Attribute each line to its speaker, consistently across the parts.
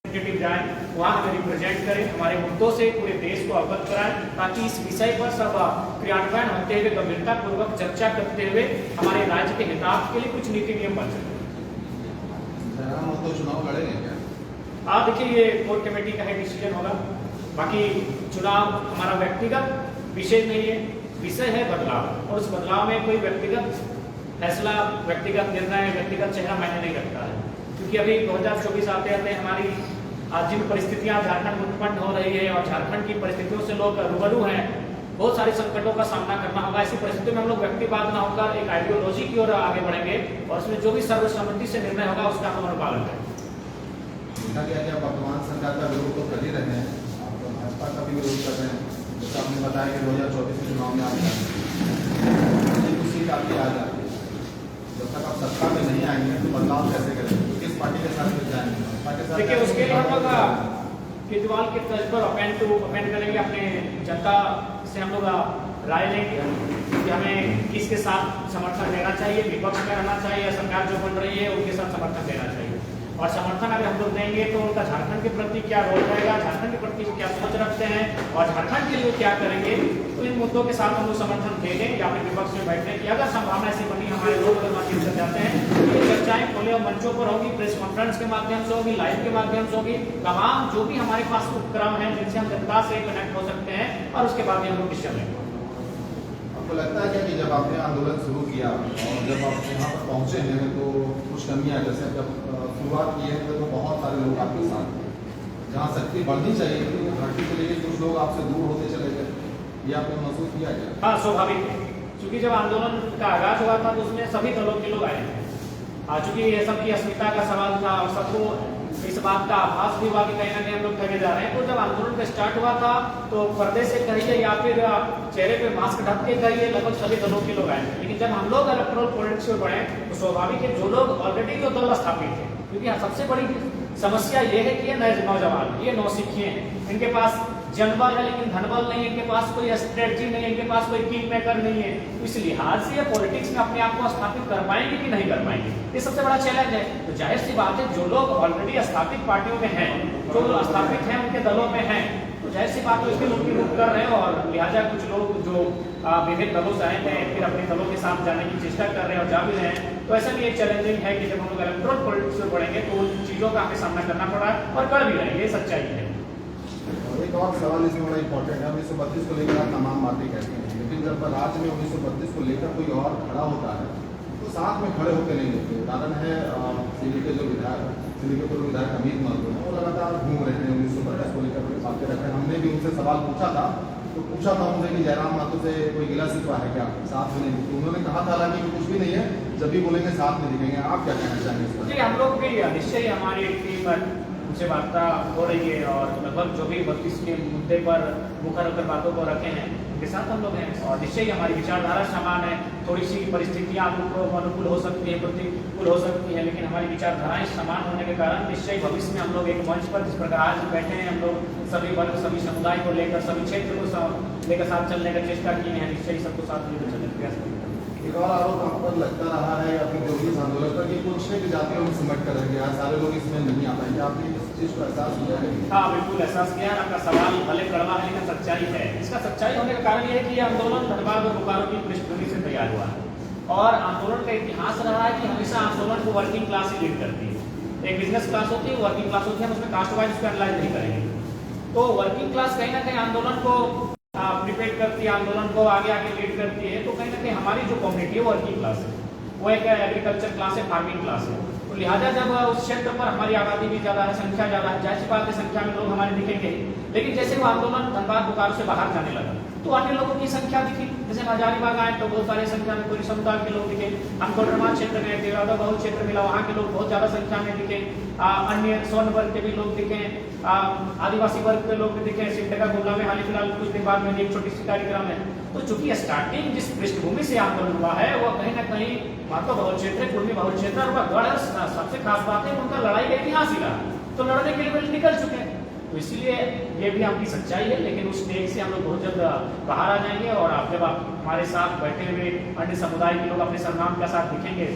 Speaker 1: Representative जाएं, वहाँ हमें रिप्रेजेंट करें, हमारे मुद्दों से पूरे देश को अवगत कराएं, ताकि इस विषय पर सब क्रियान्वयन होते हुए गंभीरता पूर्वक चर्चा करते हुए हमारे राज्य के हितार्थ के लिए कुछ नीति नियम बन सके।
Speaker 2: तो चुनाव लड़ेंगे क्या?
Speaker 1: आप देखिए, ये कोर कमेटी का है डिसीजन होगा। बाकी चुनाव हमारा व्यक्तिगत विषय नहीं है, विषय है बदलाव, और उस बदलाव में कोई व्यक्तिगत फैसला, व्यक्तिगत निर्णय, व्यक्तिगत चेहरा मायने नहीं रखता है। क्योंकि अभी 2024 आते आते हमारी जिन परिस्थितियां झारखंड में उत्पन्न हो रही है और झारखंड की परिस्थितियों से लोग रूबरू हैं, बहुत सारे संकटों का सामना करना होगा। ऐसी परिस्थितियों में हम लोग व्यक्तिवाद न होकर एक आइडियोलॉजी की ओर आगे बढ़ेंगे और उसमें जो भी सर्वसम्मति से निर्णय होगा उसका हम अनुपालन करेंगे।
Speaker 2: देखा गया कि आप वर्तमान सरकार का विरोध तो कर ही रहे हैं, आप भाजपा का भी विरोध कर रहे हैं। जैसे आपने बताया कि 2024 के चुनाव में आप कुछ सीट आपकी आ जाती है, जब तक आप सत्ता में नहीं आएंगे तो बदलाव कैसे करेंगे? तो किस पार्टी के साथ मिल जाएंगे?
Speaker 1: देखिए, उसके लिए हम लोग केजरीवाल के तर्ज पर अपेंड करेंगे, अपने जनता से हम लोग राय लेंगे कि हमें किसके साथ समर्थन देना चाहिए, विपक्ष में रहना चाहिए या सरकार जो बन रही है उनके साथ समर्थन देना चाहिए। और समर्थन अगर हम लोग देंगे तो उनका झारखंड के प्रति क्या रोल रहेगा, झारखंड के प्रति वो क्या सोच रखते हैं और झारखंड के लिए क्या करेंगे, तो इन मुद्दों के साथ हम लोग समर्थन देंगे या फिर विपक्ष में बैठने की अगर संभावना ऐसी बनी, हमारे लोग अगर माध्यम से जाते हैं, ये चर्चाएं खुले मंचों पर होगी, प्रेस कॉन्फ्रेंस के माध्यम से होगी, लाइव के माध्यम से होगी, तमाम जो भी हमारे पास उपक्रम है जिनसे हम जनता से कनेक्ट हो सकते हैं, और उसके बाद हम लोग डिसीजन लेंगे।
Speaker 2: आपको लगता है क्या कि जब आपने आंदोलन शुरू किया और जब आप यहाँ पर पहुँचे हैं तो कुछ कमियाँ, जैसे जब शुरुआत की है तो बहुत सारे लोग आपके साथ थे, जहाँ शक्ति बढ़नी चाहिए थी तो घाटी को लेकर कुछ लोग आपसे दूर होते चले गए, ये आपने महसूस किया क्या?
Speaker 1: हाँ, स्वाभाविक है, क्योंकि जब आंदोलन का आगाज हुआ था तो उसमें सभी दलों के लोग आए थे। चूंकि ये सबकी अस्मिता का सवाल था और सबको इस बात का आभास भी हुआ कि कहीं ना कहीं हम लोग ठगे जा रहे हैं, तो जब आंदोलन का स्टार्ट हुआ था तो पर्दे से कहिए या फिर चेहरे पे मास्क ढक के कहिए, लगभग सभी दलों के लोग आए थे। लेकिन जब हम लोग इलेक्टोरल पॉलिटिक्स में बढ़े तो स्वाभाविक है, जो लोग ऑलरेडी जो दल स्थापित थे, क्योंकि सबसे बड़ी समस्या ये है कि ये नए नौजवान, ये नौसिखिए हैं, इनके पास जनबल है लेकिन धनबल नहीं है, इनके पास कोई स्ट्रेटजी नहीं है, इनके पास कोई किंग मेकर नहीं है। तो इस लिहाज से ये पॉलिटिक्स में अपने आप को स्थापित कर पाएंगे कि नहीं कर पाएंगे, ये सबसे बड़ा चैलेंज है। तो जाहिर सी बात है, जो लोग ऑलरेडी स्थापित पार्टियों में हैं, जो स्थापित हैं उनके दलों में हैं, तो जाहिर सी बात है उसकी उनकी रुख कर रहे हैं, और लिहाजा कुछ लोग जो विभिन्न दलों से आए थे फिर अपने दलों के साथ जाने की चेष्टा कर रहे हैं और जा भी रहे हैं। तो ऐसा भी एक चैलेंजिंग है कि जब हम लोग इलेक्टोरल पॉलिटिक्स में बढ़ेंगे तो उन चीजों का हमें सामना करना पड़ा है और कर भी रहे हैं, ये सच्चाई है।
Speaker 2: एक और सवाल इसमें बड़ा इंपॉर्टेंट है, 1932 को लेकर आप तमाम बातें कहते हैं, लेकिन जब राज्य में 1932 को लेकर कोई और खड़ा होता है तो साथ में खड़े होकर नहीं होते। उदाहरण है दिल्ली के जो विधायक, दिल्ली के पूर्व विधायक अमित महतो हैं, वो लगातार घूम रहे हैं 1932 को लेकर बातें रख रहे हैं। हमने भी उनसे सवाल पूछा था उनसे कि जयराम महतो से कोई गिला शिकवा है क्या, साथ में नहीं, तो उन्होंने कहा था हालांकि कुछ भी नहीं है, जब भी बोलेंगे साथ में दिखेंगे। आप क्या कहना चाहेंगे?
Speaker 1: जी, हम लोग भी निश्चय हमारी टीम उनसे वार्ता हो रही है और लगभग जो भी 32 के मुद्दे पर मुखर होकर बातों को रखे हैं उनके साथ हम लोग हैं, और निश्चय ही हमारी विचारधारा समान है। थोड़ी सी परिस्थितियां अनुकूल हो सकती है, प्रतिकूल हो सकती है, लेकिन हमारी विचारधाराएं समान होने के कारण निश्चय भविष्य में हम लोग एक मंच पर जिस प्रकार आज बैठे हैं, हम लोग सभी वर्ग, सभी समुदाय को लेकर, सभी क्षेत्र को लेकर साथ चलने का चेष्टा की है, निश्चय सबको साथ लेकर चलने का प्रयास करेंगे।
Speaker 2: एक और आरोप आप पर लगता रहा है या फिर जो भी आंदोलन पर कि कुछ भी जातियों में सिमट कर रह गया, सारे लोग इसमें नहीं आ पाएंगे, आपने इस चीज को एहसास किया है?
Speaker 1: हाँ, बिल्कुल एहसास किया। आपका सवाल भले कड़वा है लेकिन सच्चाई है। इसका सच्चाई होने का कारण यह है कि यह आंदोलन धनबाद और बोकारो की पृष्ठभूमि से तैयार हुआ है, और आंदोलन का इतिहास रहा है कि हमेशा आंदोलन को वर्किंग क्लास ही लीड करती है। एक बिजनेस क्लास होती है, वर्किंग क्लास होती है, हम उसमें कास्ट वाइज उसको एनालाइज नहीं करेंगे। तो वर्किंग क्लास कहीं ना कहीं आंदोलन को प्रिपेयर करती है, आंदोलन को आगे आगे लीड करती है। तो कहीं ना कहीं हमारी जो कम्युनिटी है वर्किंग क्लास है, वो एक एग्रीकल्चर क्लास है, फार्मिंग क्लास है। तो लिहाजा जब उस क्षेत्र पर हमारी आबादी भी ज़्यादा है, संख्या ज़्यादा है, जाहिर सी बात है संख्या में लोग हमारे दिखेंगे। लेकिन जैसे वो आंदोलन धनबाद बोकारो से बाहर जाने लगा तो अन्य लोगों की संख्या दिखी, जैसे हजारीबाग आए तो बहुत सारी संख्या में पूरी समुदाय के लोग दिखे। हम कोडरमा क्षेत्र में देवरादा बहुत क्षेत्र मिला, वहाँ के लोग बहुत ज़्यादा संख्या में दिखे। अन्य स्वर्ण वर्ग के भी लोग दिखे, आदिवासी वर्ग के लोग भी दिखे। सिमडेगा गुमला में हाल ही फिलहाल कुछ दिन बाद में एक छोटी सी कार्यक्रम है। तो चूंकि स्टार्टिंग जिस पृष्ठभूमि से आंदोलन हुआ है वो कहीं ना कहीं महत्व बहुल क्षेत्र, कुर्मी बहुल क्षेत्र, और गढ़ सबसे खास बात है उनका लड़ाई का इतिहास ही रहा, तो लड़ने के लिए निकल चुके हैं। तो इसलिए ये भी आपकी सच्चाई है, लेकिन उस स्टेज से हम लोग बहुत जल्द बाहर आ जाएंगे, और आप जब आप हमारे साथ बैठे हुए अन्य समुदाय के लोग अपने सरनाम के साथ दिखेंगे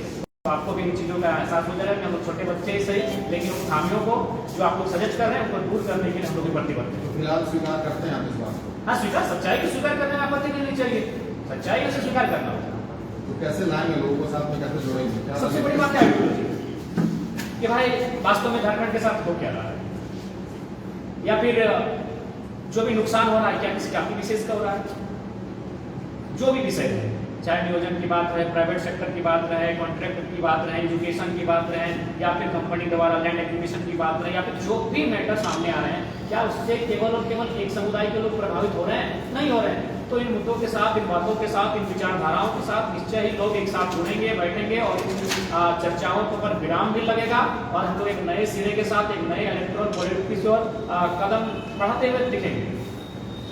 Speaker 1: तो आपको भी इन चीज़ों का एहसास हो जाएगा कि हम लोग छोटे बच्चे ही सही, लेकिन उन खामियों को जो आप लोग सजेस्ट कर रहे हैं उनको दूर करने के लिए हम लोग प्रतिबद्ध हैं।
Speaker 2: तो फिलहाल स्वीकार करते हैं आप इस बात को?
Speaker 1: हाँ, स्वीकार, सच्चाई को स्वीकार करने में आपत्ति नहीं चाहिए, सच्चाई से स्वीकार करना होगा।
Speaker 2: तो कैसे लाएंगे लोगों को साथ में, कैसे जोड़ेंगे? क्या
Speaker 1: सबसे बड़ी बात है आइडियोलॉजी कि भाई वास्तव में झारखंड के साथ हो क्या रहा है, या फिर जो भी नुकसान हो रहा है क्या किसी जाति विशेष का हो रहा है। जो भी विषय है, चाहे नियोजन की बात रहे, प्राइवेट सेक्टर की बात रहे, कॉन्ट्रैक्ट की बात रहे, एजुकेशन की बात रहे, या फिर कंपनी द्वारा लैंड एक्विजिशन की बात रहे, या फिर जो भी मैटर सामने आ रहे हैं, क्या उससे केवल और केवल एक समुदाय के लोग प्रभावित हो रहे हैं? नहीं हो रहे हैं। तो इन मुद्दों के साथ, इन बातों के साथ, इन विचारधाराओं के साथ निश्चय ही लोग एक साथ जुड़ेंगे, बैठेंगे और इन चर्चाओं के ऊपर विराम भी लगेगा और हम लोग एक नए सिरे के साथ एक नए इलेक्ट्रल पॉलिटिक्स की ओर कदम बढ़ाते हुए दिखेंगे।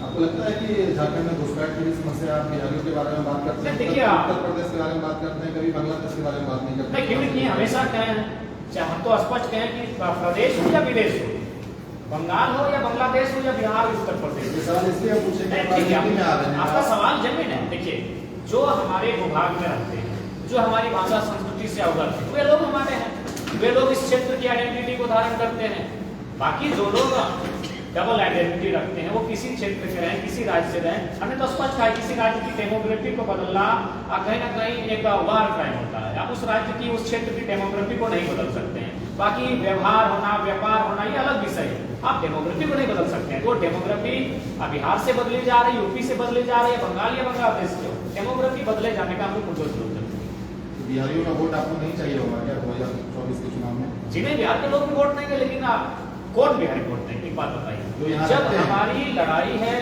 Speaker 2: आपको लगता है कि झारखंड में घुसपैठ की भी समस्या, बिहारियों के बारे में बात करते हैं,
Speaker 1: देखिए
Speaker 2: उत्तर प्रदेश के बारे में बात करते हैं, कभी बांग्लादेश के बारे में बात नहीं करते?
Speaker 1: नहीं, क्यों नहीं, हमेशा कहें, चाहे हम तो स्पष्ट कहें कि प्रदेश हो या विदेश हो, बंगाल हो या बांग्लादेश हो या बिहार, उत्तर प्रदेश।
Speaker 2: ये सवाल इसलिए पूछे कि राजनीति में आ रहे हैं।
Speaker 1: आपका सवाल जमीन है। देखिए, जो हमारे भूभाग में रहते हैं, जो हमारी भाषा संस्कृति से अवगत है, वे लोग हमारे हैं, वे लोग इस क्षेत्र की आइडेंटिटी को धारण करते हैं। बाकी जो लोग डबल आइडेंटिटी रखते हैं वो किसी क्षेत्र के रहें, किसी राज्य से रहें, हमने तो स्पष्ट कहा किसी राज्य की डेमोग्राफी को बदलना कहीं ना कहीं एक वार क्राइम होता है। आप उस राज्य की, उस क्षेत्र की डेमोग्राफी को नहीं बदल सकते हैं। बाकी व्यवहार होना, व्यापार होना, ये अलग विषय है, आप डेमोग्राफी को नहीं बदल सकते हैं। तो डेमोग्राफी बिहार से बदली जा रही है, यूपी से बदली जा रही है, बंगाल या बांग्लादेश से, डेमोग्राफी बदले जाने का हमको कोई जरूरत नहीं।
Speaker 2: बिहारियों का वोट आपको नहीं चाहिए होगा क्या 2024 के चुनाव में?
Speaker 1: जी नहीं, बिहार के लोग भी वोट देंगे, लेकिन कौन बिहारी वोट देंगे? एक बात बताइए, जब हमारी लड़ाई है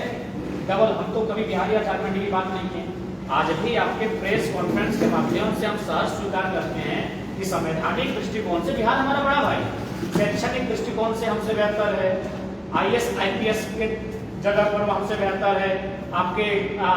Speaker 1: डबल, हम तो कभी बिहार या झारखंड की बात नहीं की, आज भी आपके प्रेस कॉन्फ्रेंस के माध्यम से हम सहज स्वीकार करते हैं कि संवैधानिक दृष्टिकोण से बिहार हमारा बड़ा भाई, शैक्षणिक दृष्टिकोण से हमसे बेहतर है, IAS IPS के जगह पर वो हमसे बेहतर है, आपके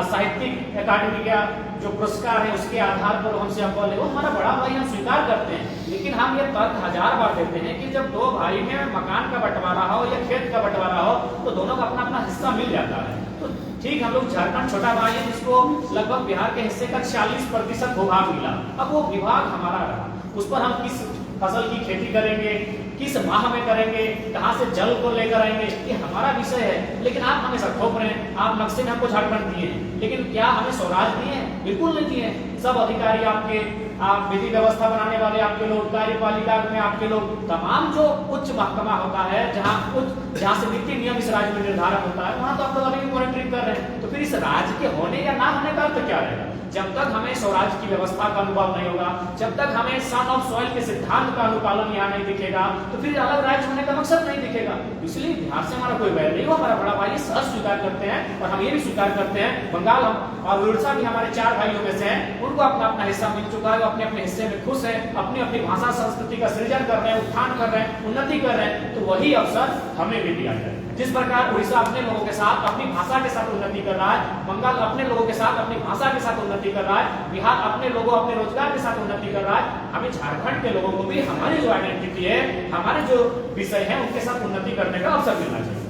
Speaker 1: साहित्यिक अकादमी का जो पुरस्कार है उसके आधार पर हमसे अव्वल है, वो हमारा बड़ा भाई, हम स्वीकार करते हैं। लेकिन हम ये तर्क 1000 बार देते हैं कि जब दो भाई में मकान का बंटवारा हो या खेत का बंटवारा हो तो दोनों का अपना अपना हिस्सा मिल जाता है। तो ठीक, हम लोग झारखंड छोटा भाई है जिसको लगभग बिहार के हिस्से का 40% भूभाग मिला, अब वो विभाग हमारा रहा, उस पर हम किस फसल की खेती करेंगे, किस माह में करेंगे, कहां से जल को लेकर आएंगे, ये हमारा विषय है। लेकिन आप हमें थोप रहे हैं, आप नक्शे में हमको झारखंड दिए हैं, लेकिन क्या हमें स्वराज दिए हैं? बिल्कुल नहीं दिए। सब अधिकारी आपके, आप विधि व्यवस्था बनाने वाले आपके लोग, कार्यपालिका में आपके लोग, तमाम जो उच्च महकमा होता है जहाँ से नीति नियम इस राज्य में निर्धारण होता है, वहां तो आप लोग अभी भी मॉनिटरिंग कर रहे हैं। तो फिर इस राज्य के होने या ना होने का अर्थ क्या रहेगा? जब तक हमें स्वराज की व्यवस्था का अनुभव नहीं होगा, जब तक हमें सन ऑफ सॉइल के सिद्धांत का अनुपालन यहाँ नहीं दिखेगा, तो फिर अलग राज्य होने का मकसद नहीं दिखेगा। इसलिए बिहार से हमारा कोई वैर नहीं, वो हमारा बड़ा भाई, सहज स्वीकार करते हैं। और हम ये भी स्वीकार करते हैं, बंगाल और उड़ीसा भी हमारे 4 भाइयों में से हैं, उनको अपना अपना हिस्सा मिल चुका है, वो अपने अपने हिस्से में खुश है, अपनी अपनी भाषा संस्कृति का सृजन कर रहे हैं, उत्थान कर रहे हैं, उन्नति कर रहे हैं। तो वही अवसर हमें भी दिया जाए। जिस प्रकार उड़ीसा अपने लोगों के साथ अपनी भाषा के साथ उन्नति कर रहा है, बंगाल अपने लोगों के साथ अपनी भाषा के साथ उन्नति कर रहा है, बिहार अपने लोगों अपने रोजगार के साथ उन्नति कर रहा है, हमें झारखंड के लोगों को भी हमारी जो आइडेंटिटी है, हमारे जो विषय है, उनके साथ उन्नति करने का अवसर मिलना चाहिए।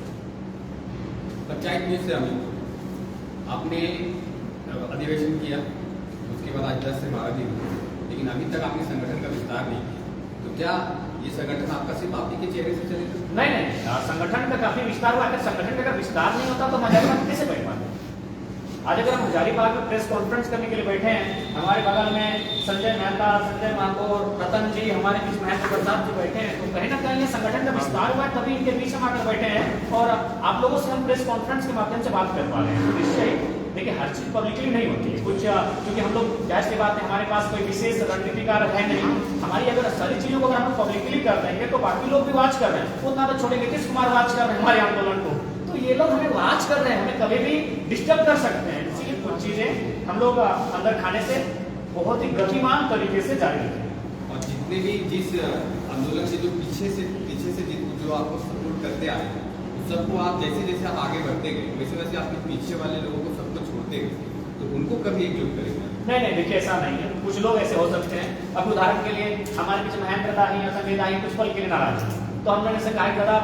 Speaker 3: पंचायत न्यूज से आपने अधिवेशन किया, उसके बाद आज 10 से 12 दिन, लेकिन अभी तक आपने संगठन का विस्तार नहीं किया, तो क्या ये संगठन आपका सिर्फ आप ही के चेहरे से चलेगा?
Speaker 1: नहीं, संगठन का काफी विस्तार हुआ। अगर संगठन का विस्तार नहीं होता तो हजारीबाग कैसे बैठ पाते? आज अगर हम हजारीबाग में प्रेस कॉन्फ्रेंस करने के लिए बैठे हैं, हमारे बगल में संजय मेहता, संजय माथुर, रतन जी, हमारे बीच महेंद्र प्रसाद जी बैठे हैं, तो कहीं ना कहीं ये संगठन का विस्तार हुआ है, तभी इनके बीच हम आकर बैठे हैं और आप लोगों से हम प्रेस कॉन्फ्रेंस के माध्यम से बात कर पा रहे हैं। तो निश्चय ही देखिए, हर चीज पब्लिकली नहीं होती है, कुछ क्योंकि हम लोग जाहिर सी बात है, हमारे पास कोई विशेष रणनीतिकार है नहीं। हमारी अगर सारी चीजों को अगर हम पब्लिकली कर देंगे तो बाकी लोग भी वॉच कर रहे हैं, उतना तो छोटे नीतीश कुमार वॉच कर रहे हैं हमारे आंदोलन को, तो ये लोग हमें वॉच कर रहे हैं, हमें कभी भी डिस्टर्ब कर सकते हैं। इसीलिए कुछ चीजें हम लोग अंदर खाने से बहुत ही गतिमान तरीके से जारी रखें।
Speaker 3: और जितने भी जिस आंदोलन से जो पीछे से जो आपको सपोर्ट करते आए हैं, सबको आप जैसे जैसे आप आगे बढ़ते गए, वैसे वैसे आपके पीछे वाले लोगों को सबको छोड़ते गए, तो उनको कभी एकजुट करेंगे?
Speaker 1: नहीं, देखिए ऐसा नहीं है, कुछ लोग ऐसे हो सकते हैं। अब उदाहरण के लिए हमारे बीच महेंद्र दाही या संजय दाही कुछ पल के लिए नाराज है, तो हम लोगों से कहा दादा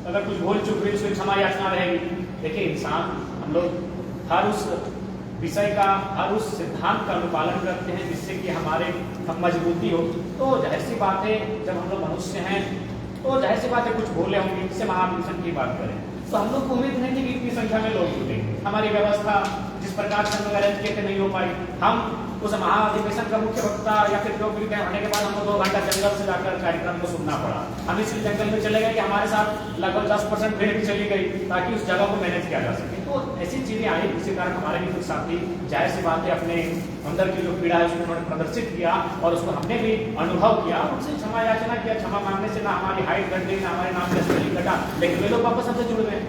Speaker 1: अगर कुछ भूल चूक हुई उसकी क्षमा याचना रहेगी। देखिए इंसान, हम लोग हर उस विषय का हर उस सिद्धांत का अनुपालन करते हैं जिससे कि हमारे मजबूती हो। तो जाहिर सी बात है, जब हम लोग मनुष्य हैं तो जाहिर सी बात है कुछ भूले होंगे। जैसे महाधिवेशन की बात करें तो हम लोग को उम्मीद नहीं थी कि इतनी संख्या में लोग जुटेंगे। हमारी व्यवस्था जिस प्रकार से हम लोग अरेंज किए थे नहीं हो पाई। हम उस महाधिवेशन का मुख्य वक्ता या फिर जो भी होने के बाद हमको 2 घंटा जंगल से जाकर कार्यक्रम को सुनना पड़ा। हम इसलिए जंगल में चले गए कि हमारे साथ लगभग 10% भीड़ भी चली गई ताकि उस जगह को मैनेज किया जा सके। तो ऐसी चीजें आई जिसके कारण हमारे भी कुछ साथी जाहिर सी बात है अपने अंदर की जो पीड़ा है उसको उन्होंने प्रदर्शित किया और उसको हमने भी अनुभव किया। उनसे क्षमा याचना किया। क्षमा मांगने से ना हमारी हाइट घट गई ना हमारे नाम का स्पेलिंग घटा, लेकिन वे लोग वापस हमसे जुड़ गए।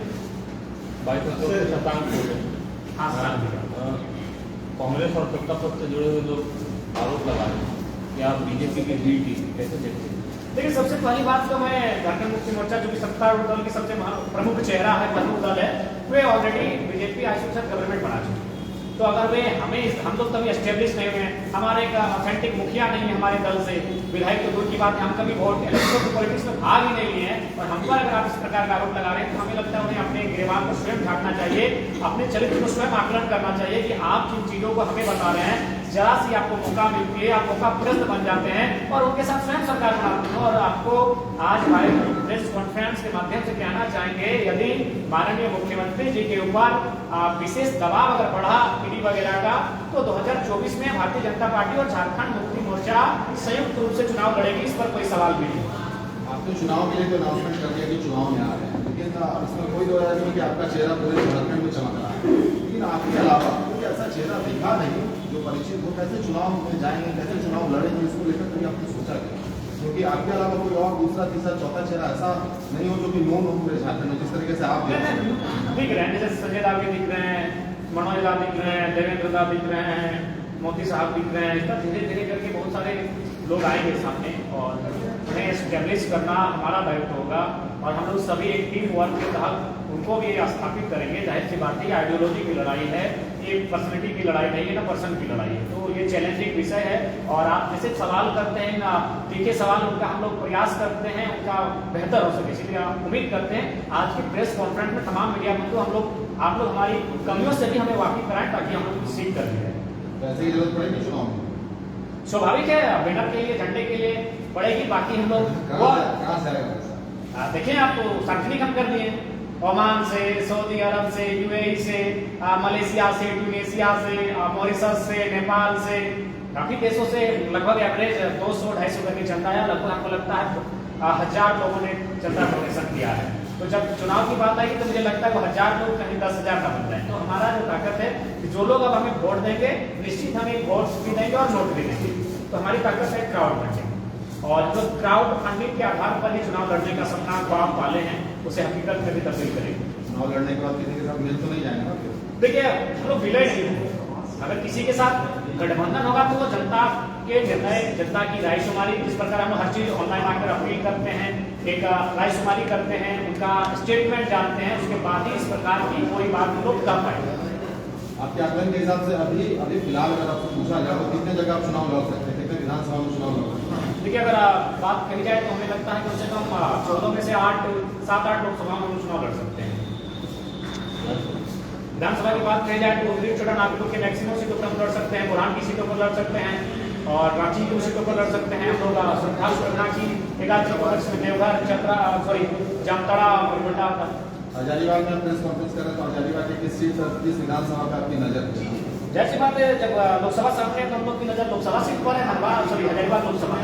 Speaker 4: कांग्रेस और सत्ता पक्ष से जुड़े हुए लोग आरोप लगा रहे हैं कि आप बीजेपी की बी टीम कैसे देखते हैं?
Speaker 1: देखिए, सबसे पहली बात तो मैं झारखंड मुक्ति मोर्चा जो कि सत्तारूढ़ दल की सबसे प्रमुख चेहरा है, प्रमुख दल है, वे ऑलरेडी बीजेपी आइसोलेशन गवर्नमेंट बना चुके हैं। तो अगर वे हम लोग कभी एस्टेब्लिश नहीं हुए, हमारे एक ऑथेंटिक मुखिया नहीं है हमारे दल से, विधायक तो दूर की बात है, हम कभी वोट इलेक्शन पॉलिटिक्स में भाग ही नहीं लिए हैं और हम पर अगर आप इस प्रकार का आरोप लगा रहे हैं तो हमें लगता है उन्हें अपने गिरबान को स्वयं ढांकना चाहिए, अपने चरित्र को स्वयं आकलन करना चाहिए कि आप जिन चीजों को हमें बता रहे हैं, जरा सी आपको मौका मिलती है, आप मौका प्रस्त बन जाते हैं और उनके साथ स्वयं सरकार बनाते हैं। और आपको आज हमारे प्रेस कॉन्फ्रेंस के माध्यम से कहना चाहेंगे, यदि माननीय मुख्यमंत्री जी के ऊपर विशेष दबाव अगर बढ़ा ईडी वगैरह का, तो 2024 में भारतीय जनता पार्टी और झारखंड मुक्ति मोर्चा संयुक्त रूप से चुनाव लड़ेगी। इस पर कोई सवाल भी नहीं।
Speaker 2: आपने चुनाव के लिए तो अनाउंसमेंट कर दिया कि चुनाव में आ रहे हैं, लेकिन इसमें कोई दो राय नहीं कि आपका चेहरा पूरे झारखंड में चमक रहा है, लेकिन आपके अलावा कोई ऐसा चेहरा दिखा नहीं जो परिचित हो। कैसे चुनाव में जाएंगे, कैसे चुनाव लड़ेंगे, इसको लेकर कभी आपने सोचा क्या? क्योंकि आपके अलावा कोई और दूसरा तीसरा चौथा चेहरा ऐसा नहीं हो जो कि नोन हो पूरे झारखंड में, जिस तरीके से आप
Speaker 1: दिख रहे हैं। जैसे संजय दावी दिख रहे हैं, मनोज दा दिख रहे हैं, देवेंद्र दा दिख रहे हैं, मोदी साहब दिख रहे हैं। इसका धीरे धीरे करके बहुत सारे लोग आएंगे सामने और उन्हें एस्टेब्लिश करना हमारा दायित्व होगा और हम लोग सभी एक टीम वर्क के तहत उनको भी स्थापित करेंगे। जाहिर सी बात है, आइडियोलॉजी की लड़ाई है, ये पर्सनैलिटी की लड़ाई नहीं है ना पर्सन की लड़ाई है। तो ये चैलेंजिंग विषय है और आप जैसे सवाल करते हैं ना, तीखे सवाल उनका हम लोग प्रयास करते हैं उनका बेहतर हो सके, इसलिए आप उम्मीद करते हैं आज की प्रेस कॉन्फ्रेंस में तमाम मीडिया बंधु आप लोग हमारी कमियों से भी हमें वाकिफ कराएं ताकि हम लोग सीख कर लें।
Speaker 2: ऐसे की जरूरत पड़ेगी चुनाव में,
Speaker 1: स्वाभाविक है, बैनर के लिए झंडे के लिए पड़ेगी। बाकी हम लोग देखिए, आप तो सार्वजनिक हम कर दिए ओमान से, सऊदी अरब से, यूएई से, मलेशिया से, ट्यूनीशिया से, मॉरिशस से, नेपाल से, काफी देशों से लगभग एवरेज 200-250 करके चंदा है। लगभग हमको लगता है 1000 लोगों ने चंदा डोनेशन किया है। तो जब चुनाव की बात आएगी तो मुझे लगता है वो 1000 लोग कहीं 10,000 का बन जाए। तो हमारा जो ताकत है कि जो लोग अब हमें वोट देंगे निश्चित हमें वोट भी देंगे और नोट भी देंगे। तो हमारी ताकत है क्राउड फंडिंग और जो क्राउड फंडिंग के आधार पर ही चुनाव लड़ने का सपना ख्वाब वाले हैं उसे हकीकत में भी तब्दील करेंगे।
Speaker 2: चुनाव लड़ने के बाद किसी के साथ मिल तो नहीं जाएंगे ना?
Speaker 1: देखिए, हम लोग विलय नहीं होंगे। अगर किसी के साथ गठबंधन होगा तो वो जनता के निर्णय, जनता की रायशुमारी, जिस प्रकार हम हर चीज ऑनलाइन आकर अपील करते हैं, एक रायशुमारी करते हैं, उनका स्टेटमेंट जानते हैं, उसके बाद ही इस प्रकार की कोई बात हम लोग कर पाएंगे।
Speaker 2: आपके आकलन के हिसाब से अभी फिलहाल अगर आपसे पूछा जाए तो कितने जगह आप चुनाव लड़ सकते हैं, कितने विधानसभा में चुनाव लड़ सकते हैं?
Speaker 1: देखिए, अगर बात करी जाए तो हमें लगता है कम से कम 14 में से 7-8 लोकसभा में चुनाव लड़ सकते हैं। विधानसभा की बात कही जाए तो छोटा नागपुर के मैक्सिमम सीटों पर हम लड़ सकते हैं, बुरहान की सीटों पर लड़ सकते हैं और रांची की सीटों पर लड़ सकते हैं। हम लोग श्रद्धा की एकाध सीटों देवघर, चतरा, जामताड़ा और गोंडा।
Speaker 2: हजारीबाग में प्रेस कॉन्फ्रेंस कर रहे तो हजारीबाग की किस सीट पर, किस विधानसभा पर आपकी नजर है?
Speaker 1: जैसी बात है, जब लोकसभा सामने है तो हम लोग की नजर लोकसभा सीट पर है। हजारीबाग लोकसभा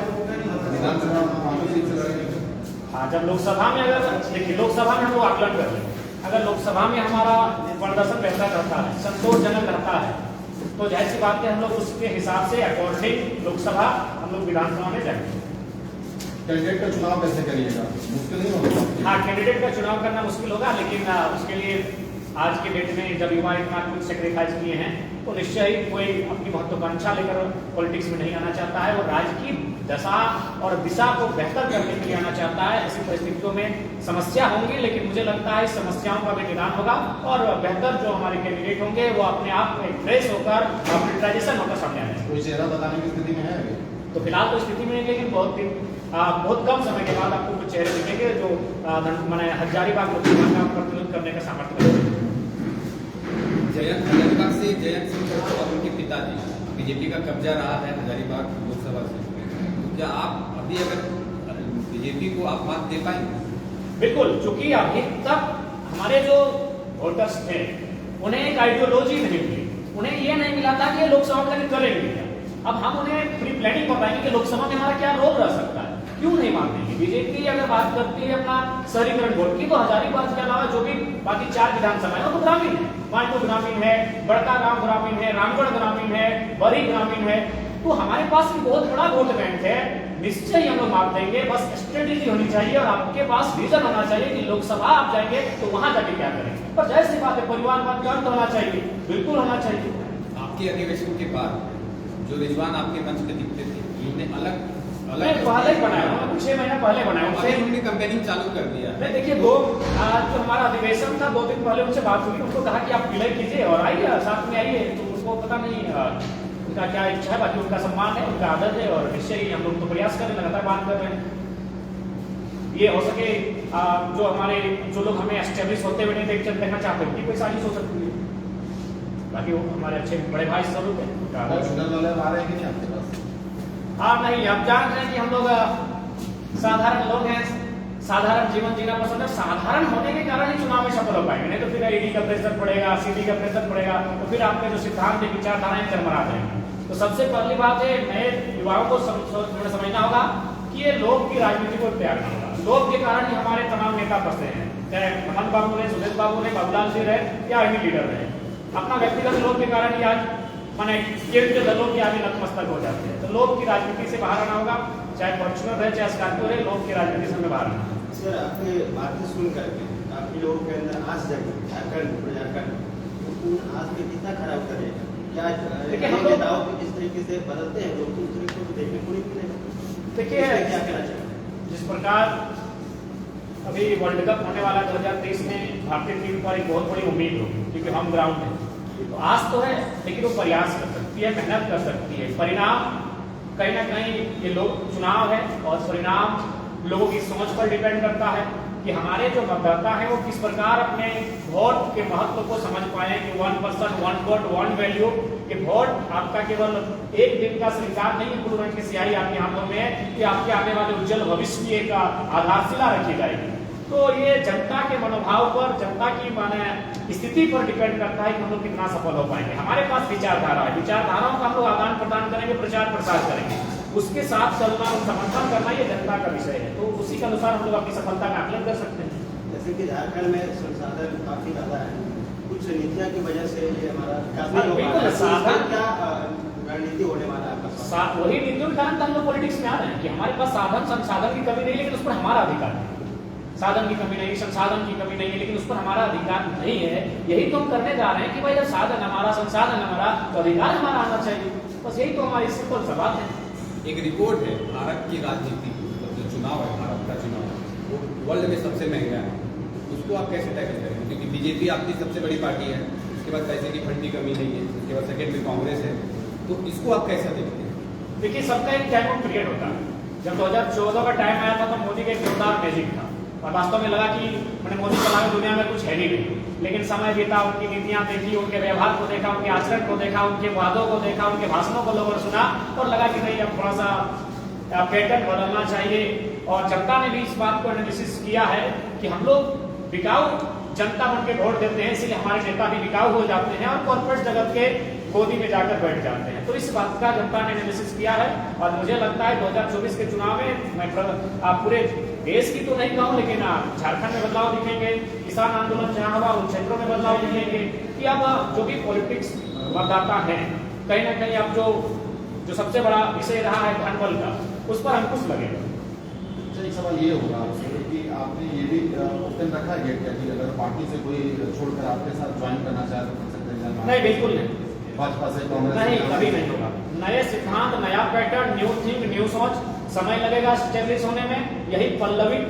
Speaker 2: विधानसभा में कांग्रेस सीट से लड़ेंगे।
Speaker 1: हाँ, जब लोकसभा में अगर देखिए लोकसभा में हम लोग आकलन कर लें, अगर लोकसभा में हमारा प्रदर्शन बेहतर रहता है, संतोषजनक रहता है, तो जाहिर सी बात है हम लोग उसके हिसाब से अकॉर्डिंग लोकसभा हम लोग विधानसभा में जाएंगे।
Speaker 2: कैंडिडेट का चुनाव कैसे करिएगा? मुश्किल नहीं होगा?
Speaker 1: हाँ, कैंडिडेट का चुनाव करना मुश्किल होगा, लेकिन उसके लिए आज के डेट में जब युवा इतना कुछ सेक्रीफाइस किए हैं तो निश्चय ही कोई अपनी महत्वाकांक्षा लेकर पॉलिटिक्स में नहीं आना चाहता है और राज्य की दशा और दिशा को बेहतर करने के लिए आना चाहता है। ऐसी परिस्थितियों में समस्या होंगी, लेकिन मुझे लगता है इस समस्याओं का भी निदान होगा और बेहतर जो हमारे कैंडिडेट होंगे वो अपने आप में फ्रेश होकर ट्रेडिशन होकर सामने आएंगे।
Speaker 2: कोई चेहरा बताने की स्थिति में है अभी?
Speaker 1: तो फिलहाल तो स्थिति में नहीं, लेकिन बहुत कम समय के बाद आपको कुछ चेहरे दिखेंगे जो मैंने हजारीबाग लोकसभा का प्रतिनिधित्व करने का सामर्थ्य।
Speaker 3: जयंत हजारीबाग से जयंत सिंह और उनके पिताजी बीजेपी का कब्जा रहा है हजारीबाग लोकसभा से, तो क्या आप अभी अगर बीजेपी को आप मात दे पाएंगे?
Speaker 1: बिल्कुल, चूंकि अभी तक हमारे जो वोटर्स थे उन्हें एक आइडियोलॉजी नहीं मिली, उन्हें ये नहीं मिला था कि ये लोकसभा में करेंगे क्या। अब हम उन्हें प्री प्लानिंग बताएंगे कि लोकसभा में हमारा क्या रोल रह सकता है, क्यों नहीं मानेंगे। बीजेपी अगर बात करती है अपना शहरीकरण वोट की, तो हजारीबाग के अलावा जो भी बाकी 4 विधानसभा है वो तो ग्रामीण है। मानपुर ग्रामीण है, बड़का गांव ग्रामीण है, रामगढ़ ग्रामीण है, बरी ग्रामीण है, तो हमारे पास भी बहुत बड़ा वोट बैंक है। निश्चय हम लोग माप देंगे, बस स्ट्रेटेजी होनी चाहिए और आपके पास विजन होना चाहिए कि लोकसभा आप जाएंगे तो वहां जाके क्या करेंगे। पर जाहिर सी बात है, परिवारवाद का अंत होना चाहिए, बिल्कुल होना चाहिए।
Speaker 3: आपके अधिवेशन के बाद जो रिजवान आपके मंच पे दिखते थे, उन्होंने अलग
Speaker 1: पहले ही बनाया, 6 महीना पहले बनाया,
Speaker 3: उन्होंने कैंपेनिंग चालू कर दिया।
Speaker 1: नहीं देखिए, जो हमारा अधिवेशन था 2 दिन पहले उनसे बात हुई, उनको कहा कि आप विलय कीजिए और आइए, साथ में आइए। तो उनको पता नहीं उनका क्या इच्छा है, बाकी उनका सम्मान है, उनका आदर है और निश्चय ही हम लोग तो प्रयास कर रहे हैं, लगातार बात कर रहे हैं। ये हो सके जो हमारे जो लोग हमें एस्टेब्लिश होते हुए नहीं देखना चाहते उनकी कोई साजिश हो सकती है, बाकी वो हमारे अच्छे बड़े भाई स्वरूप है। हाँ नहीं, आप जान रहे हैं कि हम लोग साधारण लोग हैं, साधारण जीवन जीना पसंद है। साधारण होने के कारण ही चुनाव में सफल हो पाएंगे, नहीं तो फिर ईडी का प्रेशर पड़ेगा, सीडी का प्रेशर पड़ेगा, तो फिर आपके जो सिद्धांत विचारधाराएं चरमरा जाएंगे। तो सबसे पहली बात है, नए युवाओं को समझना होगा कि ये लोभ की राजनीति को त्यागना होगा। लोभ के कारण ही हमारे तमाम नेता फंसे हैं, चाहे महंत बाबू रहे, सुरेश बाबू रहे, बाबूलाल जी रहे या अन्य लीडर रहे। अपना व्यक्तिगत लोभ के कारण ही आज माने केंद्रीय दलों के आगे नतमस्तक हो जाते हैं। तो लोभ की राजनीति से बाहर आना होगा, चाहे फॉर्चुनर रहे चाहे स्कॉर्पियो रहे, लोभ की राजनीति से हमें बाहर आना।
Speaker 5: सर, आपने बातें सुन करके आपके लोगों के अंदर आस जगी, झारखंड आज में कितना खराब करेगा? क्या
Speaker 1: देखिए, हम लोग
Speaker 5: इस तरीके से बदलते हैं लोग, दूसरे को देखने को नहीं मिलेगा।
Speaker 1: देखिए,
Speaker 5: क्या कहना चाहिए?
Speaker 1: जिस प्रकार अभी वर्ल्ड कप होने वाला 2023 में भारतीय टीम पर एक बहुत बड़ी उम्मीद होगी, क्योंकि हम ग्राउंड है, तो आज तो है, लेकिन वो प्रयास कर सकती है, मेहनत कर सकती है। परिणाम कहीं ना कहीं ये लोग चुनाव है और परिणाम लोगों की सोच पर डिपेंड करता है कि हमारे जो मतदाता है वो किस प्रकार अपने वोट के महत्व को समझ पाए कि 1 पर्सन 1 वोट 1 वैल्यू। कि वोट आपका केवल एक दिन का श्रृंगार नहीं है, पूर्ण रंग की स्याही आपके हाथों में है कि आपके आने वाले उज्जवल भविष्य की एक आधारशिला रखी जाएगी। तो ये जनता के मनोभाव पर, जनता की माने स्थिति पर डिपेंड करता है कि हम लोग कितना सफल हो पाएंगे। हमारे पास विचारधारा है, विचारधाराओं का हम लोग आदान प्रदान करेंगे, प्रचार प्रसार करेंगे, उसके साथ चलना और समर्थन करना ये जनता का विषय है। तो उसी के अनुसार हम लोग अपनी सफलता का आकलन कर सकते हैं।
Speaker 5: जैसे कि झारखंड में संसाधन काफी ज्यादा है, कुछ नीतियां की वजह से ये हमारा काफी
Speaker 1: साधन
Speaker 5: क्या रणनीति होने वाला है?
Speaker 1: वही नीतियों के कारण हम लोग पॉलिटिक्स में आ रहे हैं कि हमारे पास साधन संसाधन की कमी नहीं, लेकिन उस पर हमारा अधिकार है। साधन की कमी नहीं, संसाधन की कमी नहीं है, लेकिन उस पर हमारा अधिकार नहीं है। यही तो हम करने जा रहे हैं कि भाई जब साधन हमारा, संसाधन हमारा, तो अधिकार हमारा आना चाहिए। बस यही तो हमारी सिंपल सा बात है।
Speaker 3: एक रिपोर्ट है, भारत की राजनीति मतलब जो चुनाव है, भारत का चुनाव वो वर्ल्ड में सबसे महंगा है। उसको आप कैसे टैकल करेंगे? क्योंकि बीजेपी आपकी सबसे बड़ी पार्टी है, उसके बाद पैसे की फंड की कमी नहीं है, उसके बाद सेकेंड में कांग्रेस है, तो इसको आप कैसे देखते हैं?
Speaker 1: देखिए, सबका एक टाइम ऑफ पीरियड होता है। जब 2014 का टाइम आया था तो मोदी का एक जोरदार मैजिक था और वास्तव में लगा कि मैंने मोदी के अलावा दुनिया में कुछ है ही नहीं। लेकिन समय बीता, उनकी नीतियां देखी, उनके व्यवहार को देखा, उनके आचरण को देखा, उनके वादों को देखा, उनके भाषणों को लोगों ने सुना और लगा कि नहीं, अब थोड़ा सा पैटर्न बदलना चाहिए। और जनता ने भी इस बात को एनालिसिस किया है कि हम लोग बिकाऊ जनता बन के वोट देते हैं, इसलिए हमारे नेता भी बिकाऊ हो जाते हैं और कॉर्पोरेट जगत के गोदी में जाकर बैठ जाते हैं। तो इस बात का जनता ने एनालिसिस किया है और मुझे लगता है 2024 के चुनाव में मैं पूरे देश की तो नहीं कहूँ, लेकिन झारखंड में बदलाव दिखेंगे, किसान आंदोलन जहाँ हुआ उन क्षेत्रों में बदलाव दिखेंगे कि अब जो भी पॉलिटिक्स मतदाता है, कहीं ना कहीं अब जो सबसे बड़ा विषय रहा है धनबल का, उस पर अंकुश लगेगा।
Speaker 2: एक सवाल ये होगा कि आपने ये भी ओपन रखा है कि अगर पार्टी से कोई छोड़कर आपके साथ ज्वाइन करना चाहे तो कर सकते हैं?
Speaker 1: नहीं, बिल्कुल नहीं,
Speaker 2: भाजपा से कांग्रेस
Speaker 1: नहीं, कभी नहीं होगा। नए सिद्धांत, नया पैटर्न, न्यू थिंक, न्यू सोच, समय लगेगा स्टेब्लिश होने में। यही पल्लवी,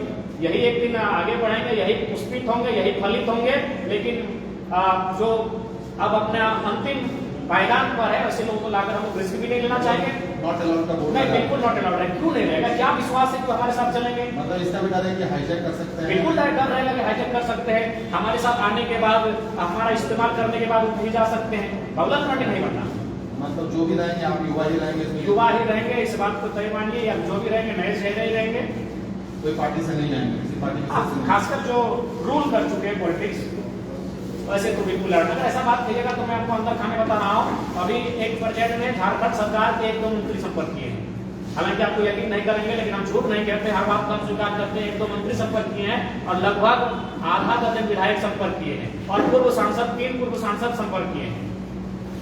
Speaker 1: यही एक दिन आगे बढ़ेंगे, यही पुष्पित होंगे, यही फलित होंगे। लेकिन जो अब अपना अंतिम पायदान पर है, ऐसे लोगों को लाकर हम रिस्क भी नहीं लेना चाहेंगे
Speaker 2: नॉट अलाउड का बोर्ड
Speaker 1: नहीं, बिल्कुल नॉट अलाउड है। क्यों नहीं रहेगा? क्या विश्वास है कि हमारे साथ चलेंगे?
Speaker 2: मतलब इसका भी डर है कि हाईजैक कर सकते हैं।
Speaker 1: बिल्कुल डर रहेगा कि हाईजैक कर सकते हैं, हमारे साथ आने के बाद हमारा इस्तेमाल करने के बाद वो कहीं जा सकते हैं। बाबूलाल मराठी नहीं बनना।
Speaker 2: मतलब जो भी रहेंगे आप युवा ही रहेंगे इसमें?
Speaker 1: युवा ही रहेंगे, इस बात को तय मानिए। या जो भी रहेंगे नए चेहरे ही रहेंगे,
Speaker 2: कोई पार्टी से नहीं आएंगे, किसी पार्टी में से नहीं।
Speaker 1: खासकर जो रूल कर चुके हैं पॉलिटिक्स, वैसे तो बिल्कुल लड़ना। अगर ऐसा बात कहिएगा तो मैं आपको अंदर खाने बता रहा हूँ, अभी एक प्रोजेक्ट में झारखंड सरकार के 1-2 मंत्री संपर्क किए हैं। हालांकि आपको यकीन नहीं करेंगे, लेकिन हम झूठ नहीं कहते, हर बात को हम स्वीकार करते हैं। 1-2 मंत्री संपर्क किए हैं और लगभग आधा दर्जन विधायक संपर्क किए हैं और पूर्व सांसद 3 पूर्व सांसद संपर्क किए हैं।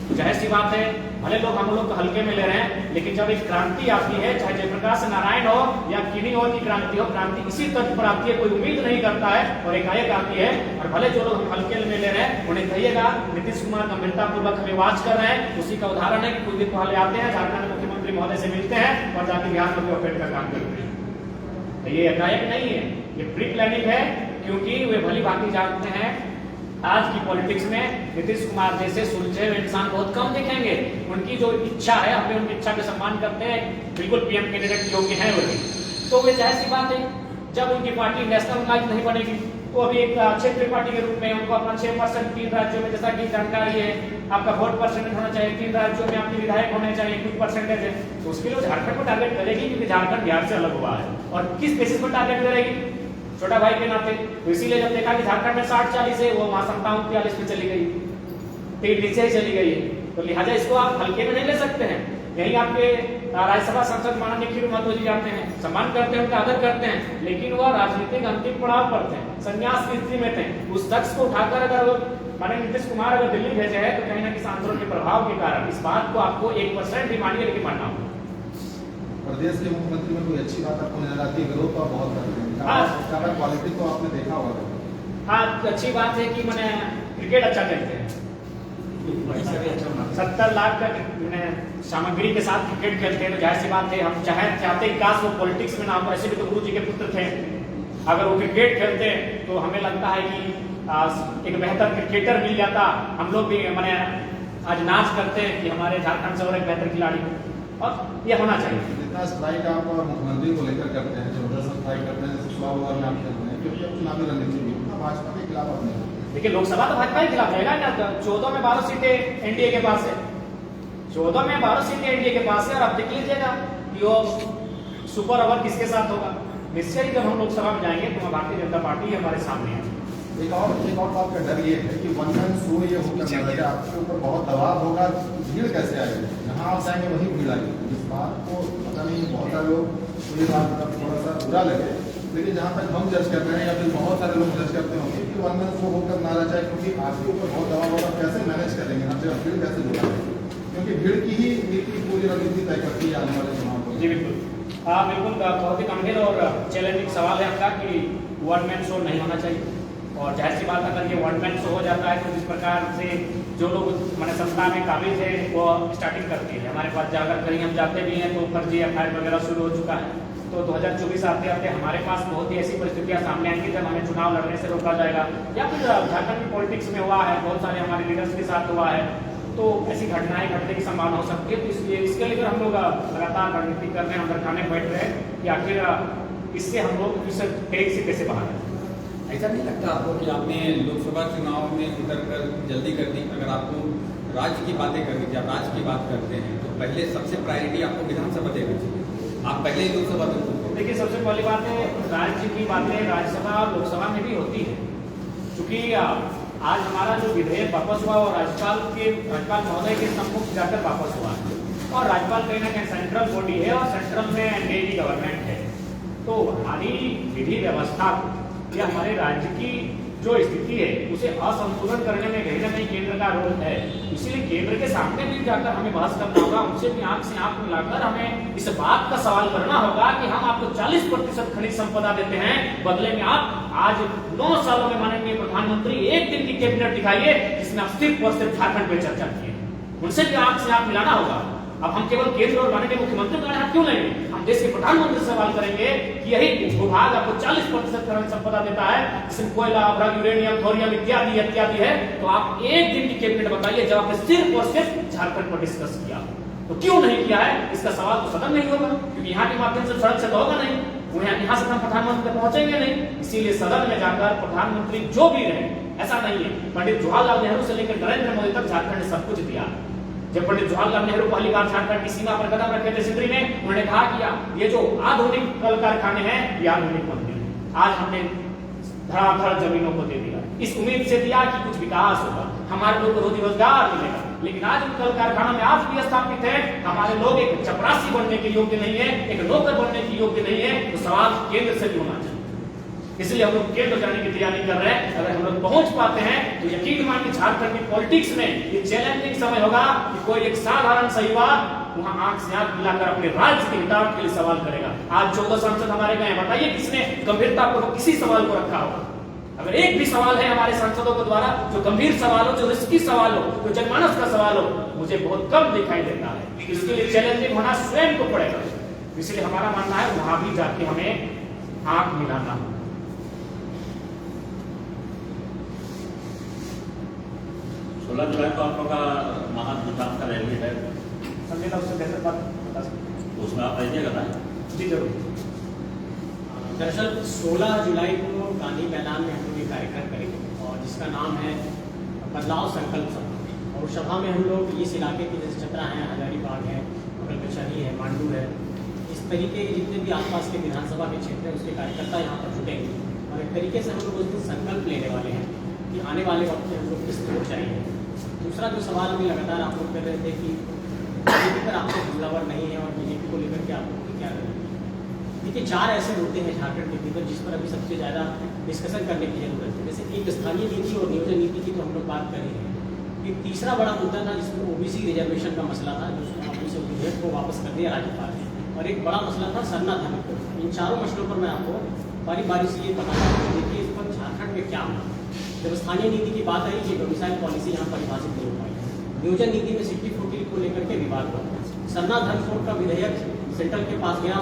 Speaker 1: जाहिर सी बात है, भले लोग हम लोग हल्के में ले रहे हैं, लेकिन जब एक क्रांति आती है, चाहे जयप्रकाश नारायण हो या किन्हीं और की क्रांति हो, क्रांति इसी तर्ज पर आती है, कोई उम्मीद नहीं करता है और एकाएक आती है। और भले जो लोग हम हल्के में ले रहे हैं, उन्हें कहिएगा नीतीश कुमार गंभीरता पूर्वक हमें वाच कर रहे हैं। उसी का उदाहरण है कि कुछ दिन पहले आते हैं, झारखंड मुख्यमंत्री महोदय से मिलते हैं और जाके बिहार में ऑपरेट का काम करते हैं। तो ये एकाएक नहीं है, ये प्री प्लानिंग है, क्योंकि वे भली भांति जानते हैं आज की पॉलिटिक्स में नीतीश कुमार जैसे सुलझे हुए इंसान बहुत कम दिखेंगे। उनकी जो इच्छा है, हमें उनकी इच्छा का सम्मान करते हैं, बिल्कुल पीएम कैंडिडेट योग्य हैं वही। तो वे जाहिर सी बात है, जब उनकी पार्टी नेशनल ऑर्गेनाइज नहीं बनेगी तो अभी एक क्षेत्रीय पार्टी के रूप में उनको अपना 6% 3 राज्यों में, जैसा कि जानकारी है, आपका वोट परसेंटेज होना चाहिए, 3 राज्यों में आपके विधायक होने चाहिए, कुछ परसेंटेज है, तो उसके लिए झारखंड को टारगेट करेगी, क्योंकि झारखंड बिहार से अलग हुआ है। और किस बेसिस पर टारगेट करेगी? छोटा भाई के नाते। तो इसीलिए जब देखा कि झारखंड में 60-40 है, वो वहां 57-43 पे चली गई, 3 नीचे ही चली गई है, तो लिहाजा इसको आप हल्के में नहीं ले सकते हैं। यही आपके राज्यसभा सांसद माननीय खीरू महतो जी जाते हैं, सम्मान करते हैं, उनका आदर करते हैं, लेकिन वह राजनीतिक अंतिम पड़ाव पर थे, संन्यास की स्थिति में थे। उस शख्स को उठाकर अगर माननीय नीतीश कुमार अगर दिल्ली भेजे है, तो कहीं ना किसी आंदोलन के प्रभाव के कारण इस बात को आपको 1% भी मानिए, लेकिन मानना होगा।
Speaker 2: प्रदेश के मुख्यमंत्री में कोई अच्छी बात आपको नजर आती है? विरोध तो आप बहुत करते हैं,
Speaker 1: हाँ।
Speaker 2: क्वालिटी तो आपने देखा होगा।
Speaker 1: हाँ, अच्छी बात है कि मैंने क्रिकेट अच्छा खेलते हैं, 70 लाख का सामग्री के साथ क्रिकेट खेलते हैं, तो जाहिर सी बात है हम चाहते कि काश वो पॉलिटिक्स में ना हो। ऐसे भी तो गुरु जी के पुत्र थे, अगर वो क्रिकेट खेलते तो हमें लगता है कि एक बेहतर क्रिकेटर मिल जाता। हम लोग भी मैंने आज नाच करते हैं कि हमारे झारखंड से और एक बेहतर खिलाड़ी हो, और ये होना चाहिए।
Speaker 2: जितना स्ट्राइक आप मुख्यमंत्री को लेकर करते हैं, जबरदस्त स्ट्राइक करते हैं, जैसे चुनाव में आप खेलते हैं, क्योंकि अब चुनावी रणनीति भी उतना भाजपा के खिलाफ आप नहीं।
Speaker 1: देखिए, लोकसभा तो भाजपा के खिलाफ रहेगा ना। 14 में 12 सीटें एनडीए के पास है, 14 में 12 सीटें एनडीए के पास है। और आप देख लीजिएगा कि वो सुपर ओवर किसके साथ होगा। निश्चय ही जब हम लोकसभा में जाएंगे तो भारतीय जनता पार्टी हमारे सामने है।
Speaker 2: एक और बात का डर ये है कि वन मैन शो ये होकर आपके ऊपर बहुत दबाव होगा, भीड़ कैसे आएगी? जहाँ आप जाएंगे वहीं भीड़ आएगी। इस बात को पता नहीं, बहुत सारे लोग तो ये बात थोड़ा सा बुरा लगे, लेकिन जहाँ तक हम जज कर रहे हैं या फिर बहुत सारे लोग जज करते होंगे कि वन मैन शो होकर ना रह जाए, क्योंकि आपके ऊपर बहुत दबाव होगा, कैसे मैनेज करेंगे, हर जगह भीड़ कैसे जुड़ाएंगे? क्योंकि भीड़ की ही नीति पूरी रणनीति तय करती है आने वाले चुनाव को।
Speaker 1: जी बिल्कुल, हाँ बिल्कुल, बहुत ही गंभीर और चैलेंजिंग सवाल है आपका कि वन मैन शो नहीं होना चाहिए। और जाहिर सी बात, अगर ये वन मैन शो हो जाता है तो जिस प्रकार से जो लोग मैंने संस्था में काबिज है वो स्टार्टिंग करती है, हमारे पास जाकर कहीं हम जाते भी हैं तो फर्जी एफआईआर वगैरह शुरू हो चुका है। तो 2024 आते आते हमारे पास बहुत ही ऐसी परिस्थितियां सामने आएंगी जब हमें चुनाव लड़ने से रोका जाएगा, या फिर झारखंड की पॉलिटिक्स में हुआ है, बहुत सारे हमारे लीडर्स के साथ हुआ है, तो ऐसी घटनाएं घटने की संभावना हो सकती है। तो इसलिए इसके लिए हम लोग लगातार रणनीति कर रहे हैं, अंदर खाने बैठ रहे हैं कि आखिर इससे हम लोग इस ट्रेक से कैसे बाहर आए।
Speaker 3: ऐसा नहीं लगता आपको कि आपने लोकसभा चुनाव में उतर कर जल्दी कर दी? अगर आपको राज्य की बातें करनी, जब राज्य की बात करते हैं तो पहले सबसे प्रायोरिटी आपको विधानसभा देना चाहिए, आप पहले ही लोकसभा देते।
Speaker 1: देखिए, सबसे पहली बात है, राज्य की बातें राज्यसभा और लोकसभा में भी होती है, क्योंकि आज हमारा जो विधेयक वापस हुआ और राज्यपाल महोदय के सम्मुख जाकर वापस हुआ है, और राज्यपाल कहीं ना कहीं सेंट्रल बॉडी है और सेंट्रल में एनडीए गवर्नमेंट है, तो हमारी विधि व्यवस्था या हमारे राज्य की जो स्थिति है उसे असंतुलन करने में कहीं ना कहीं केंद्र का रोल है। इसीलिए केंद्र के सामने भी जाकर हमें बहस करना होगा, उनसे भी आंख से आंख मिलाकर हमें इस बात का सवाल करना होगा कि हम आपको 40% खनिज संपदा देते हैं, बदले में आप आज 9 सालों में माननीय प्रधानमंत्री एक दिन की कैबिनेट दिखाइए जिसमें आप सिर्फ झारखंड पे चर्चा की है। उनसे भी आंख से आंख मिलाना होगा। अब हम केवल केंद्र और माननीय मुख्यमंत्री का हाथ क्यों लेंगे? हम देश के प्रधानमंत्री से सवाल करेंगे कि यही विभाग आपको 40% खनिज संपदा देता है, जिसमें कोयला, अभ्रक, यूरेनियम, थोरियम इत्यादि है, तो आप एक दिन की कैबिनेट बताइए जब आपने सिर्फ और सिर्फ झारखंड पर डिस्कस किया। तो क्यों नहीं किया है, इसका सवाल तो सदन में ही होगा, क्योंकि यहाँ के माध्यम से सड़क से तो होगा नहीं, यहाँ से हम प्रधानमंत्री तक पहुंचेंगे नहीं। इसीलिए सदन में जाकर प्रधानमंत्री जो भी रहे, ऐसा नहीं है, पंडित जवाहरलाल नेहरू से लेकर नरेंद्र मोदी तक झारखंड ने सब कुछ दिया। जब पंडित जवाहरलाल नेहरू पहली बार झारखंड की सीमा पर कदम रखे थे सिंदरी में, उन्होंने कहा कि ये जो आधुनिक कल कारखाने हैं ये आधुनिक मंदिर, आज हमने धड़ाधड़ जमीनों को दे दिया, इस उम्मीद से दिया कि कुछ विकास होगा, हमारे लोग को रोजी रोजगार मिलेगा। लेकिन आज उन कल कारखाना में आज भी स्थापित है, हमारे लोग एक चपरासी बनने के योग्य नहीं है, एक नौकर बनने के योग्य नहीं है, तो सवाल केंद्र से भी होना चाहिए। इसलिए हम लोग केंद्र जाने की तैयारी कर रहे हैं। अगर हम लोग पहुंच पाते हैं तो यकीन मानिए झारखंड की पॉलिटिक्स में ये चैलेंजिंग समय होगा कि कोई एक साधारण सा युवा वहां आंख से आंख मिलाकर अपने राज्य के हितार्थ के लिए सवाल करेगा। आज 14 सांसद हमारे गए, बताइए किसने गंभीरतापूर्वक किसी सवाल को रखा होगा? अगर एक भी सवाल है हमारे सांसदों के द्वारा जो गंभीर सवाल हो, जो रिस्की सवाल हो, जो जनमानस का सवाल हो, मुझे बहुत कम दिखाई देता है। इसके लिए चैलेंजिंग होना स्वयं को पड़ेगा। इसलिए हमारा मानना है वहां भी जाके हमें आंख मिलाना।
Speaker 4: 16 जुलाई को आप लोग का महाधिष्ठान का रैली है,
Speaker 1: संजय का उससे बेहतर बात बता सकते
Speaker 4: उसमें आप आइएगा ना?
Speaker 1: जी जरूर।
Speaker 6: दरअसल 16 जुलाई को गांधी मैदान में हम लोग ये कार्यक्रम करेंगे और जिसका नाम है बदलाव संकल्प सभा। और उस सभा में हम लोग इस इलाके के जैसे चतरा है, हजारीबाग है, बगल कचहरी है, मांडू है, इस तरीके के जितने भी आसपास के विधानसभा के क्षेत्र हैं उसके कार्यकर्ता यहाँ पर जुटेंगे और एक तरीके से हम लोग उस दिन संकल्प लेने वाले हैं कि आने वाले वक्त में हम लोग किस वोट चाहिए। दूसरा जो सवाल अभी लगातार आप लोग कर रहे थे कि बीजेपी पर आपसे हमलावर नहीं है और बीजेपी को लेकर के आप लोग क्या करेंगे। देखिए 4 ऐसे मुद्दे हैं झारखंड के भीतर जिस पर अभी सबसे ज़्यादा डिस्कशन करने की जरूरत है। जैसे एक स्थानीय नीति और नियोजन नीति की तो हम लोग बात कर रहे हैं। एक तीसरा बड़ा मुद्दा था जिसमें ओबीसी रिजर्वेशन का मसला था, जो आपने विधेयक को वापस कर दिया राज्यपाल ने, और एक बड़ा मसला था सरना धर्म को। इन चारों मसलों पर मैं आपको बारी बारी से ये बताना चाहूँगा। देखिए इस पर झारखंड में क्या हुआ। जब स्थानीय नीति की बात आई कि डोमिसाइल पॉलिसी यहाँ परिभाषित नहीं हो पाई, नियोजन नीति में 60-40 को लेकर के विवाद हुआ, सरना धर्म कोड का विधेयक सेंट्रल के पास गया,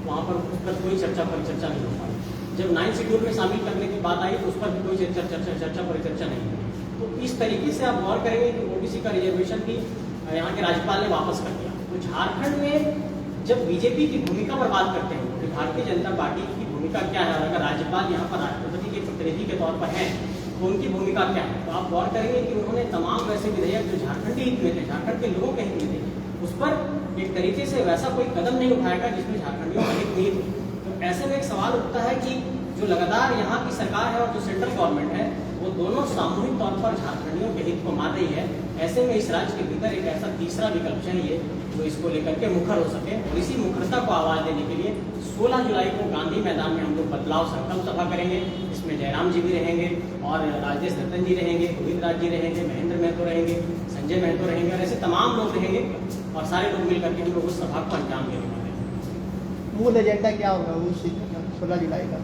Speaker 6: वहाँ पर उस पर कोई चर्चा परिचर्चा नहीं हो पाई। जब 9 शेड्यूल में शामिल करने की बात आई तो उस पर भी कोई चर्चा परिचर्चा नहीं हुई। तो इस तरीके से आप गौर करेंगे कि ओबीसी का रिजर्वेशन भी यहाँ के राज्यपाल ने वापस कर दिया। तो झारखंड में जब बीजेपी की भूमिका पर बात करते हैं तो भारतीय जनता पार्टी की भूमिका क्या है, अगर राज्यपाल यहाँ पर राष्ट्रपति के प्रतिनिधि के तौर पर हैं तो उनकी भूमिका क्या है। तो आप गौर करेंगे कि उन्होंने तमाम वैसे विधेयक जो झारखंडी हित में थे, झारखंड के लोगों के हित में थे, उस पर एक तरीके से वैसा कोई कदम नहीं उठाएगा जिसमें झारखंडियों का हित नहीं हो। तो ऐसे में एक सवाल उठता है कि जो लगातार यहाँ की सरकार है और जो सेंट्रल गवर्नमेंट है वो दोनों सामूहिक तौर पर झारखंडियों के हित को मार रही है। ऐसे में इस राज्य के भीतर एक ऐसा तीसरा विकल्प चाहिए जो इसको लेकर के मुखर हो सके। और इसी मुखरता को आवाज देने के लिए 16 जुलाई को गांधी मैदान में हम लोग बदलाव संकल्प सभा करेंगे। इसमें जयराम जी भी रहेंगे और राजेश रतन जी रहेंगे, गोविंद राज जी रहेंगे, महेंद्र महतो रहेंगे, संजय महतो रहेंगे और ऐसे तमाम लोग रहेंगे और सारे लोग मिलकर के हम लोग उस सभा को अंजाम देने वाले हैं।
Speaker 7: मूल एजेंडा क्या होगा उस 16 जुलाई का?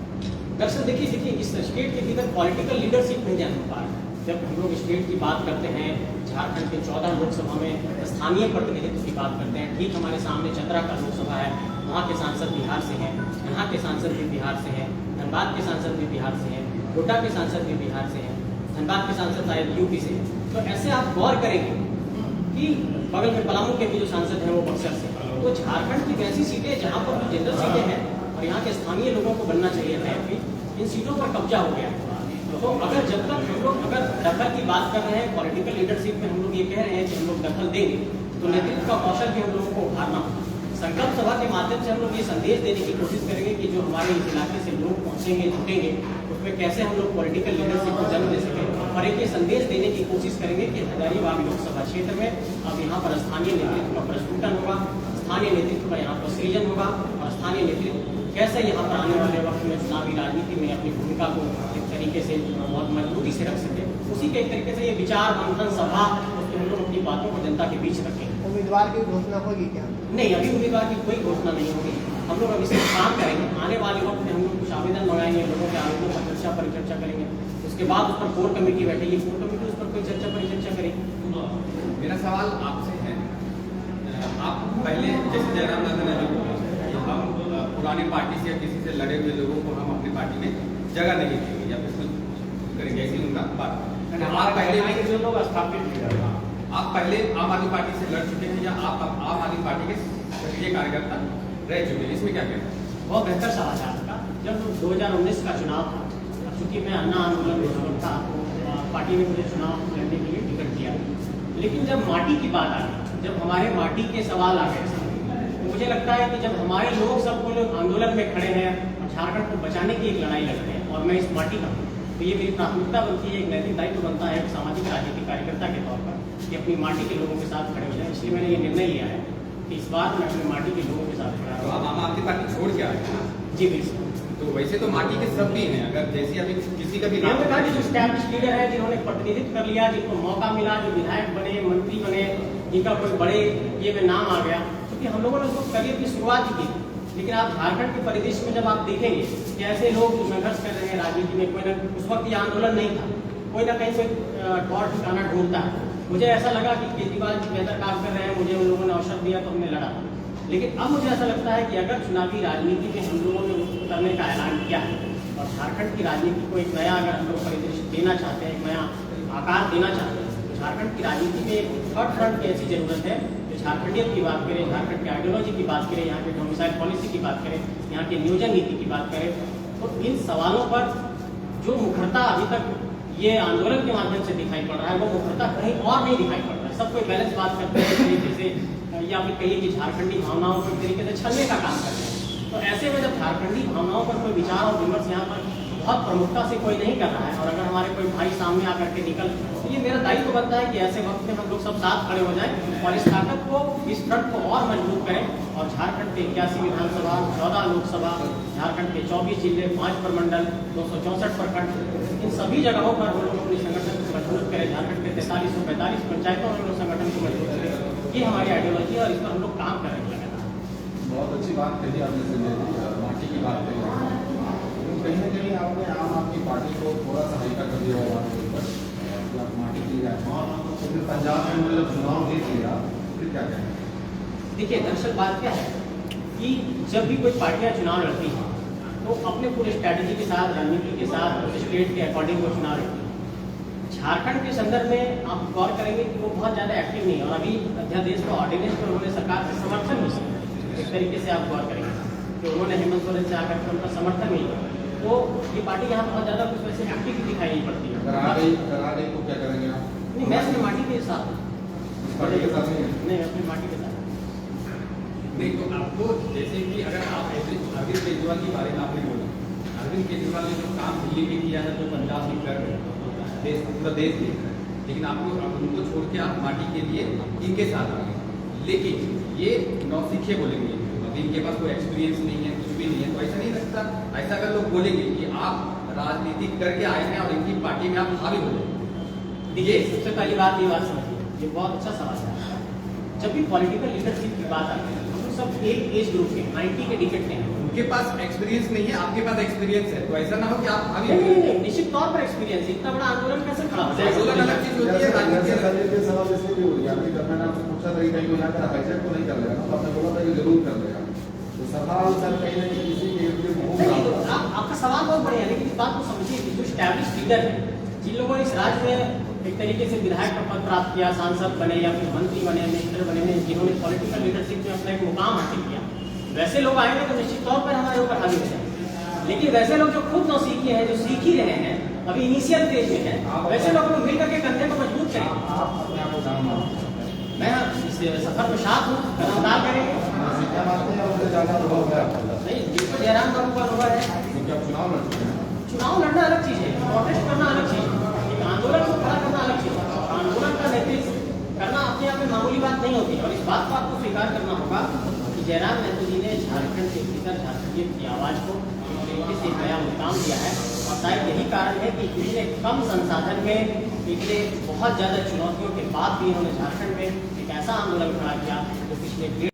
Speaker 6: दरअसल देखिए इस स्टेट के भीतर पॉलिटिकल लीडरशिप नहीं जन्म पा रहा है। जब हम लोग स्टेट की बात करते हैं, झारखंड के 14 लोकसभा में स्थानीय प्रतिनिधित्व की बात करते हैं, ठीक हमारे सामने चतरा का लोकसभा है, वहाँ के सांसद बिहार से हैं, यहाँ के सांसद भी बिहार से हैं, धनबाद के सांसद भी बिहार से हैं, गोड्डा के सांसद भी बिहार से हैं, धनबाद के सांसद शायद यूपी से हैं। तो ऐसे आप गौर करेंगे कि बगल में पलामू के भी जो सांसद हैं वो बक्सर से। तो झारखंड की ऐसी सीटें जहाँ पर जनरल सीटें हैं और यहाँ के स्थानीय लोगों को बनना चाहिए था, इन सीटों पर कब्जा हो गया। तो अगर जब तक हम लोग अगर दखल की बात कर रहे हैं, पॉलिटिकल लीडरशिप में हम लोग ये कह रहे हैं कि हम लोग दखल देंगे, तो नेतृत्व का कौशल भी हम लोगों को उभारना होगा। संकल्प सभा के माध्यम से हम लोग ये संदेश देने की कोशिश करेंगे कि जो हमारे इस इलाके से लोग पहुंचेंगे, जुटेंगे, उसमें कैसे हम लोग पॉलिटिकल लीडरशिप को जन्म दे सकें। और एक ये संदेश देने की कोशिश करेंगे कि हजारीबाग लोकसभा क्षेत्र में अब यहाँ पर स्थानीय नेतृत्व का प्रस्फुटन होगा, स्थानीय नेतृत्व का यहाँ पर सृजन होगा और स्थानीय नेतृत्व कैसे यहाँ पर आने वाले वक्त में चुनावी राजनीति में अपनी भूमिका को एक तरीके से बहुत मजबूती से रख सके। उसी के एक तरीके से ये विचार मंथन सभा उसके हम लोग अपनी बातों को जनता के बीच रखेंगे।
Speaker 7: उम्मीदवार की घोषणा होगी क्या?
Speaker 6: नहीं, अभी उम्मीदवार की कोई घोषणा नहीं होगी। हम लोग अभी से काम करेंगे। आने वाले वक्त में हम लोग कुछ आवेदन मंगाएंगे, लोगों के आवेदनों पर चर्चा परिचर्चा करेंगे, उसके बाद उस पर कोर कमेटी बैठेगी, कोर कमेटी उस पर कोई चर्चा परिचर्चा करेगी।
Speaker 3: मेरा सवाल आपसे है, आप पहले जैसे जयराम दादा ने जो हम पुरानी पार्टी से या किसी से लड़े हुए लोगों को हम अपनी पार्टी में जगह नहीं देंगे या फिर कुछ करेंगे, ऐसी उनका बात।
Speaker 1: आप पहले जो लोग स्थापित
Speaker 3: आप पहले आम आदमी पार्टी से लड़ चुके हैं या आप आम आदमी पार्टी के सक्रिय कार्यकर्ता रह चुके हैं, इसमें क्या कहते हैं?
Speaker 6: बहुत बेहतर सवाल है आपका। जब 2019 का चुनाव था, चूँकि मैं अन्ना आंदोलन में शामिल था, पार्टी ने मुझे चुनाव लड़ने के लिए टिकट दिया। लेकिन जब माटी की बात आ गई, जब हमारे माटी के सवाल आ गए, तो मुझे लगता है कि जब हमारे लोग सब लोग आंदोलन में खड़े हैं और झारखंड को बचाने की एक लड़ाई लड़ रहे हैं और मैं इस माटी का हूँ, तो ये मेरी प्राथमिकता बनती है, एक नैतिक दायित्व बनता है एक सामाजिक राजनीतिक कार्यकर्ता के तौर पर कि अपनी माटी के लोगों के साथ खड़े हो जाए। इसलिए मैंने ये निर्णय लिया है कि इस बार मैं अपनी माटी के लोगों के साथ खड़ा
Speaker 3: तो आप आम आदमी पार्टी छोड़ के आए हैं?
Speaker 6: जी बिल्कुल।
Speaker 3: तो वैसे तो माटी के सब भी हैं, अगर जैसे अभी किसी का भी नाम
Speaker 6: हमने कहा कि जो स्टैब्लिश लीडर है, जिन्होंने प्रतिनिधित्व कर लिया, जिनको मौका मिला, जो विधायक बने, मंत्री बने, जिनका कोई बड़े ये में नाम आ गया, क्योंकि हम लोगों ने उसको करियर की शुरुआत ही की। लेकिन आप झारखंड के परिदृश्य में जब आप देखेंगे कि ऐसे लोग जो संघर्ष कर रहे हैं राजनीति में, कोई ना उस वक्त ये आंदोलन नहीं था, कोई ना कहीं कोई ठौर ठिकाना ढूंढता है। मुझे ऐसा लगा कि केजरीवाल जी बेहतर काम कर रहे हैं, मुझे उन लोगों ने अवसर दिया तो हमने लड़ा। लेकिन अब मुझे ऐसा लगता है कि अगर चुनावी राजनीति में हम लोगों ने उतरने का ऐलान किया है और झारखंड की राजनीति को एक नया अगर हम लोग परिदृश्य देना चाहते हैं, एक नया आकार देना चाहते हैं, तो झारखंड की राजनीति में एक थर्ड फ्रंट की ऐसी जरूरत है जो झारखंडियत की बात करें, झारखंड की आइडियोलॉजी की बात करें, यहाँ के डोमिसाइल पॉलिसी की बात करें, यहाँ के नियोजन नीति की बात करें। तो इन सवालों पर जो मुखरता अभी तक ये आंदोलन के माध्यम से दिखाई पड़ रहा है, वो मुखरता कहीं और नहीं दिखाई पड़ रहा है। सब कोई बैलेंस बात करते हैं तरीके से, या फिर कहिए कि झारखंडी भावनाओं को एक तरीके से छलने का काम करते हैं। तो ऐसे में जब झारखंडी भावनाओं पर कोई विचार और विमर्श यहाँ पर बहुत प्रमुखता से कोई नहीं कर रहा है, और अगर हमारे कोई भाई सामने आकर के निकल, तो ये मेरा दायित्व बनता है कि ऐसे वक्त में हम लोग सब साथ खड़े हो जाएं और इस ताकत को, इस फ्रंट को और मजबूत करें। और झारखंड के 81 विधानसभा, 14 लोकसभा, झारखंड के 24 जिले, 5 प्रमंडल, 264 प्रखंड, इन सभी जगहों पर हम लोग अपने संगठन को मजबूत करें। झारखंड के 4345 पंचायतों में हम लोग संगठन को मजबूत करें। ये हमारी आइडियोलॉजी है और इस पर हम लोग काम कर रहे हैं।
Speaker 2: बहुत अच्छी बात कही आपने संजय जी, माटी की बात कही। कहीं ना कहीं आपने आम आदमी पार्टी को थोड़ा सा हल्का कर दिया होगा कि आप माटी की जाए, तो फिर पंजाब में उन्होंने जब चुनाव जीत लिया फिर क्या कहें?
Speaker 6: देखिए, दरअसल बात क्या है कि जब भी कोई पार्टियां चुनाव लड़ती हैं तो अपने पूरे स्ट्रैटेजी के साथ, रणनीति के साथ, स्टेट के अकॉर्डिंग वो चुनाव लड़ती है। झारखंड के संदर्भ में आप गौर करेंगे कि वो बहुत ज़्यादा एक्टिव नहीं है, और अभी अध्यादेश का ऑर्डिनेंस पर उन्होंने सरकार से समर्थन नहीं किया। एक तरीके से आप गौर करेंगे कि उन्होंने हेमंत सोरेन से आकर के उनका समर्थन नहीं किया, तो ये पार्टी यहाँ बहुत ज़्यादा कुछ वैसे एक्टिव दिखाई नहीं पड़ती है।
Speaker 2: अगर आ गई तो क्या करेंगे आप?
Speaker 6: नहीं, मैं अपनी माटी के साथ हूँ।
Speaker 2: इस पार्टी के साथ
Speaker 6: नहीं, अपनी माटी के साथ।
Speaker 3: नहीं, तो आपको जैसे कि अगर आप अरविंद केजरीवाल के बारे में आपने बोला, अरविंद केजरीवाल ने जो काम दिल्ली में किया है, जो पंजाब में कर रहे हैं, देश पूरा देश देख रहा है, लेकिन आपको उनको छोड़ के आप माटी के लिए इनके साथ आ गए। लेकिन ये नौसिखे बोलेंगे, अभी इनके पास कोई एक्सपीरियंस नहीं है, कुछ भी नहीं है, तो ऐसा नहीं लगता? ऐसा अगर लोग बोलेंगे कि आप राजनीति करके आए हैं और इनकी पार्टी में आप हावी हो जाए।
Speaker 6: देखिए, सबसे पहली बात ये बात समझिए, ये बहुत अच्छा सवाल है। जब भी पॉलिटिकल लीडरशिप की बात आती है, हम सब एक एज ग्रुप के 90 के डिकेट के हैं।
Speaker 3: उनके पास एक्सपीरियंस नहीं है, आपके पास एक्सपीरियंस है, तो ऐसा ना हो कि आप हावी हो
Speaker 6: नहीं,
Speaker 3: जाए।
Speaker 6: निश्चित तौर पर एक्सपीरियंस, इतना बड़ा आंदोलन कैसे खड़ा हो जाएगा?
Speaker 3: आंदोलन अलग चीज होती है, राजनीति अलग।
Speaker 2: संजय जी सवाल इसलिए भी हो गया कि जब मैंने आपसे पूछा था कि कहीं यहाँ का हाईजैक तो नहीं कर लेगा, तो आपने बोला था कि जरूर कर लेगा। तो सवाल सर कहीं ना कहीं किसी के लिए
Speaker 6: नहीं, तो आपका सवाल बहुत बढ़िया है, लेकिन इस बात को समझिए कि जो स्टैब्लिश लीडर है, जिन लोगों ने इस राज्य में एक तरीके से विधायक का पद प्राप्त किया, सांसद बने या फिर मंत्री बने, मिनिस्टर बने, जिन्होंने पॉलिटिकल लीडरशिप में अपना एक मुकाम हासिल किया, वैसे लोग आएंगे तो निश्चित तौर पर हमारे ऊपर हावी हो जाएंगे। लेकिन वैसे लोग जो खुद नौसीखिए हैं, जो सीख ही रहे हैं, अभी इनिशियल फेज में है, वैसे लोगों को मिलकर के कंधे को मजबूत करें।
Speaker 2: आप अपने आप को कहाँ मानते हैं?
Speaker 6: मैं इस सफर में साथ हूँ, कदमदार करेंगे।
Speaker 2: क्या मानते हैं? उससे ज़्यादा अनुभव है आपका?
Speaker 6: नहीं, जिसको जयराम बाबू का अनुभव है,
Speaker 2: क्योंकि आप चुनाव लड़ चुके हैं।
Speaker 6: चुनाव लड़ना अलग चीज है, प्रोटेस्ट करना अलग चीज है, एक आंदोलन को खड़ा करना अलग चीज है। आंदोलन का नेतृत्व करना अपने आप में मामूली बात नहीं होती, और इस बात को आपको स्वीकार करना होगा कि जयराम महतो जी ने झारखंड के भीतर झारखंडियत की आवाज को एक तरीके से नया मुकाम दिया है, और शायद यही कारण है कि इतने कम संसाधन में, इतने बहुत ज़्यादा चुनौतियों के बाद भी इन्होंने झारखंड में एक ऐसा आंदोलन खड़ा किया जो पिछले